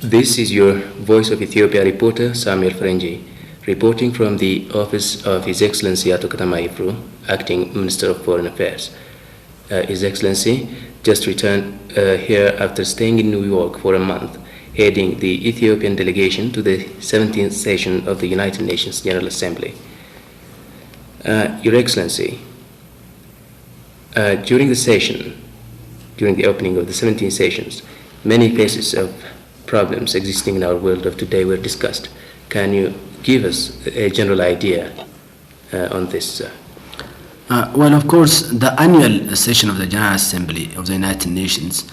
This is your Voice of Ethiopia reporter, Samuel Ferenji, reporting from the office of His Excellency Ketema Yifru, Acting Minister of Foreign Affairs. His Excellency just returned here after staying in New York for a month, heading the Ethiopian delegation to the 17th session of the United Nations General Assembly. Your Excellency, during the opening of the 17 sessions, many cases of problems existing in our world of today were discussed. Can you give us a general idea on this? Well, of course, the annual session of the General Assembly of the United Nations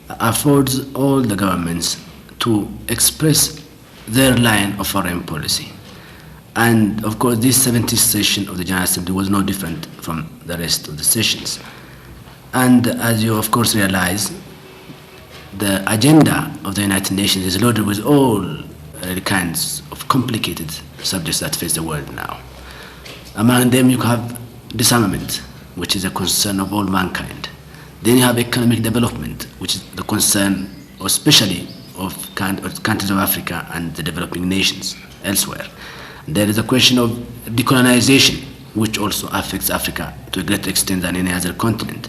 affords all the governments to express their line of foreign policy. And of course, this 70th session of the General Assembly was no different from the rest of the sessions. And as you of course realize, the agenda of the United Nations is loaded with all kinds of complicated subjects that face the world now. Among them, you have disarmament, which is a concern of all mankind. Then you have economic development, which is the concern especially of countries of Africa and the developing nations elsewhere. There is a question of decolonization, which also affects Africa to a greater extent than any other continent.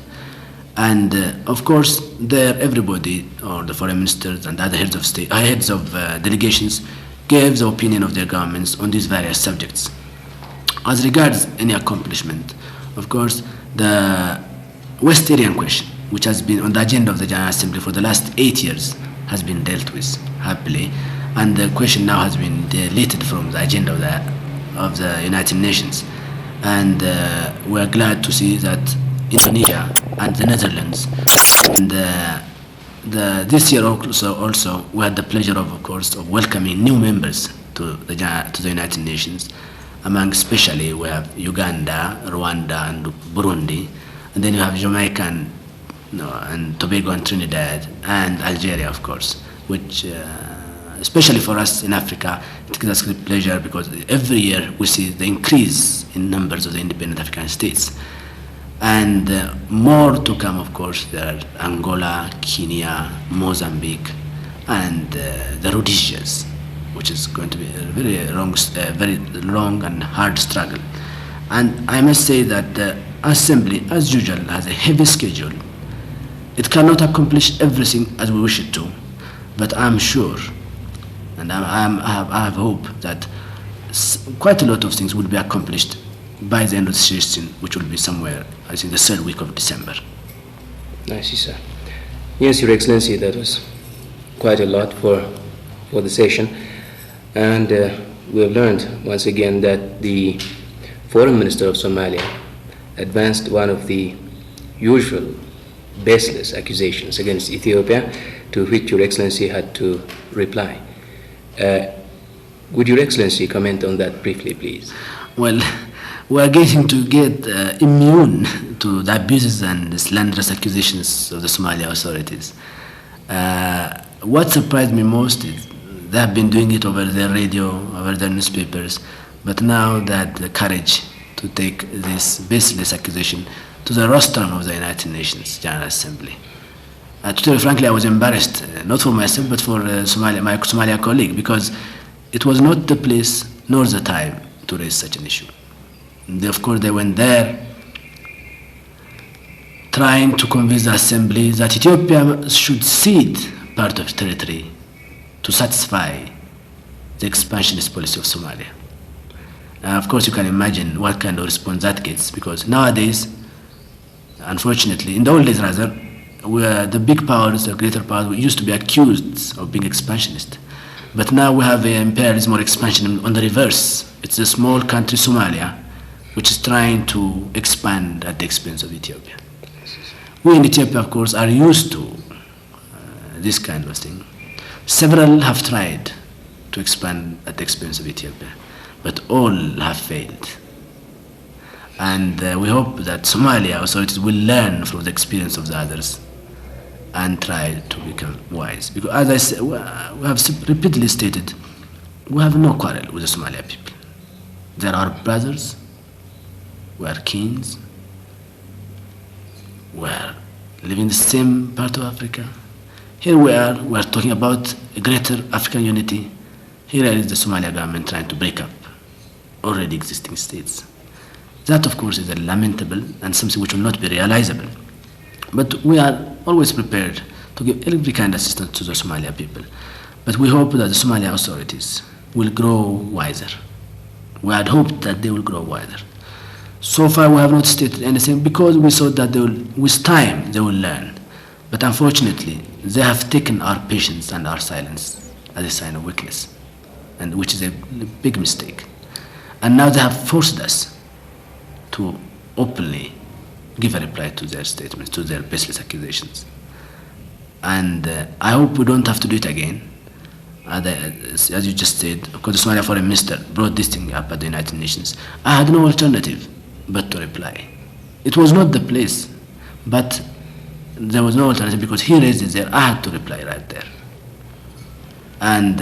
And of course, there everybody, or the foreign ministers and other heads of state, heads of delegations, gave the opinion of their governments on these various subjects. As regards any accomplishment, of course, the West Syrian question, which has been on the agenda of the General Assembly for the last 8 years, has been dealt with happily, and the question now has been deleted from the agenda of the United Nations. And we are glad to see that Indonesia and the Netherlands, and this year also we had the pleasure of course of welcoming new members to the United Nations. Among especially we have Uganda, Rwanda, and Burundi, and then you have Jamaica and Tobago and Trinidad and Algeria, of course, which especially for us in Africa, it gives us great pleasure because every year we see the increase in numbers of the independent African states. And more to come, of course. There are Angola, Kenya, Mozambique, and the Rhodesias, which is going to be a very long and hard struggle. And I must say that the Assembly, as usual, has a heavy schedule. It cannot accomplish everything as we wish it to, but I'm sure, and I have hope that quite a lot of things will be accomplished by the end of the session, which will be somewhere, I think, the third week of December. I see, sir. Yes, Your Excellency, that was quite a lot for the session. And we have learned once again that the Foreign Minister of Somalia advanced one of the usual baseless accusations against Ethiopia, to which Your Excellency had to reply. Would Your Excellency comment on that briefly, please? Well, we are getting to get immune to the abuses and slanderous accusations of the Somali authorities. What surprised me most is they have been doing it over their radio, over their newspapers, but now they had the courage to take this baseless accusation to the rostrum of the United Nations General Assembly. To tell you frankly, I was embarrassed, not for myself, but for my Somalia colleague, because it was not the place nor the time to raise such an issue. Of course, they went there trying to convince the Assembly that Ethiopia should cede part of territory to satisfy the expansionist policy of Somalia. Of course, you can imagine what kind of response that gets, because nowadays, unfortunately, in the old days rather, the big powers, the greater powers, we used to be accused of being expansionist. But now we have imperialism or expansion on the reverse. It's a small country, Somalia, which is trying to expand at the expense of Ethiopia. We in Ethiopia, of course, are used to this kind of thing. Several have tried to expand at the expense of Ethiopia, but all have failed. And we hope that Somalia authorities will learn from the experience of the others and try to become wise. Because as I said, we have repeatedly stated, we have no quarrel with the Somalia people. They're our brothers, we are kings, we are living in the same part of Africa, Here we are talking about a greater African unity. Here is the Somalia government trying to break up already existing states. That, of course, is a lamentable and something which will not be realizable. But we are always prepared to give every kind of assistance to the Somalia people. But we hope that the Somalia authorities will grow wiser. We had hoped that they will grow wiser. So far, we have not stated anything because we thought that with time they will learn. But unfortunately, they have taken our patience and our silence as a sign of weakness, and which is a big mistake. And now they have forced us to openly give a reply to their statements, to their baseless accusations. And I hope we don't have to do it again. As you just said, because the Somalia Foreign Minister brought this thing up at the United Nations, I had no alternative but to reply. It was not the place, but there was no alternative because he raised it there. I had to reply right there. And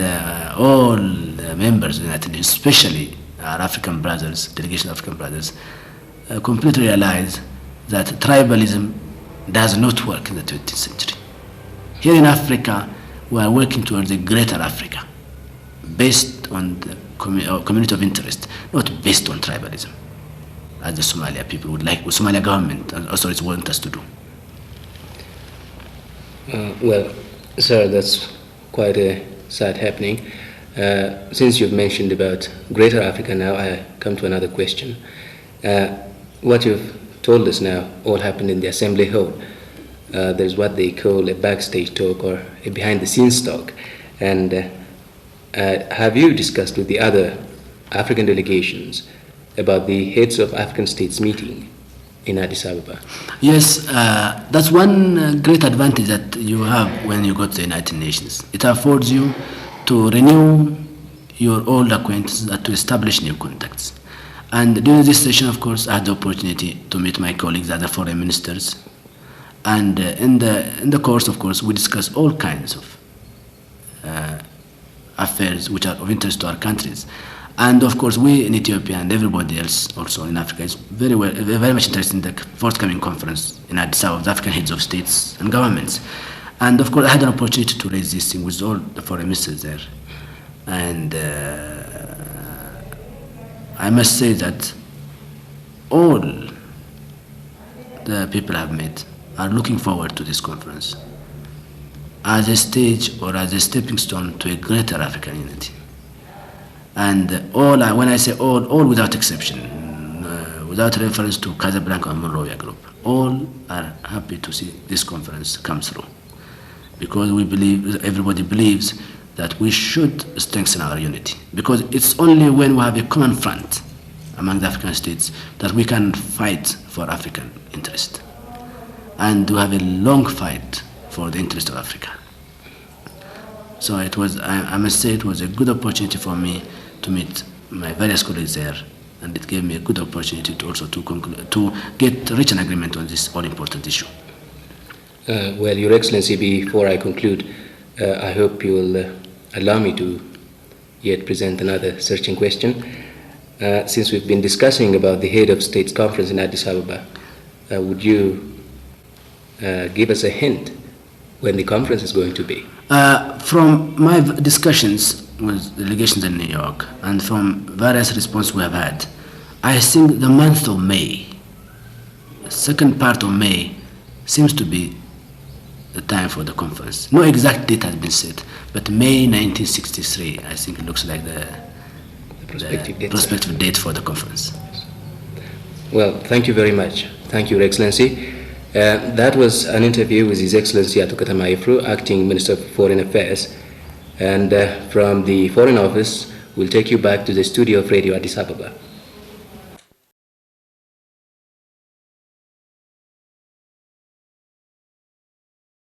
all the members of the United Nations, especially our African brothers, delegation of African brothers, completely realized that tribalism does not work in the 20th century. Here in Africa, we are working towards a greater Africa, based on the community of interest, not based on tribalism, as the Somalia people would like, the Somalia government and authorities want us to do. Well, sir, that's quite a sad happening. Since you've mentioned about Greater Africa now, I come to another question. What you've told us now all happened in the Assembly Hall. There's what they call a backstage talk or a behind-the-scenes talk. And have you discussed with the other African delegations about the heads of African states meeting in Addis Ababa? Yes, that's one great advantage that you have when you go to the United Nations. It affords you to renew your old acquaintances and to establish new contacts. And during this session, of course, I had the opportunity to meet my colleagues, other foreign ministers. And in the course, of course, we discussed all kinds of affairs which are of interest to our countries. And of course, we in Ethiopia and everybody else also in Africa is very much interested in the forthcoming conference in Addis Ababa of the African heads of states and governments. And of course, I had an opportunity to raise this thing with all the foreign ministers there. And I must say that all the people I've met are looking forward to this conference as a stage or as a stepping stone to a greater African unity. And when I say all without exception, without reference to Casablanca and Monrovia Group, all are happy to see this conference come through. Because we believe, everybody believes that we should strengthen our unity. Because it's only when we have a common front among the African states that we can fight for African interest. And we have a long fight for the interest of Africa. So it was, I must say, it was a good opportunity for me to meet my various colleagues there, and it gave me a good opportunity to also to get reach an agreement on this all-important issue. Well, Your Excellency, before I conclude, I hope you will allow me to yet present another searching question. Since we've been discussing about the head of states conference in Addis Ababa, would you give us a hint when the conference is going to be? From my discussions with delegations in New York and from various responses we have had, I think the month of May, the second part of May, seems to be the time for the conference. No exact date has been set, but May 1963, I think it looks like the prospective date for the conference. Well, thank you very much. Thank you, Your Excellency. That was an interview with His Excellency Ketema Yifru, Acting Minister of Foreign Affairs. And from the Foreign Office, we'll take you back to the studio of Radio Addis Ababa.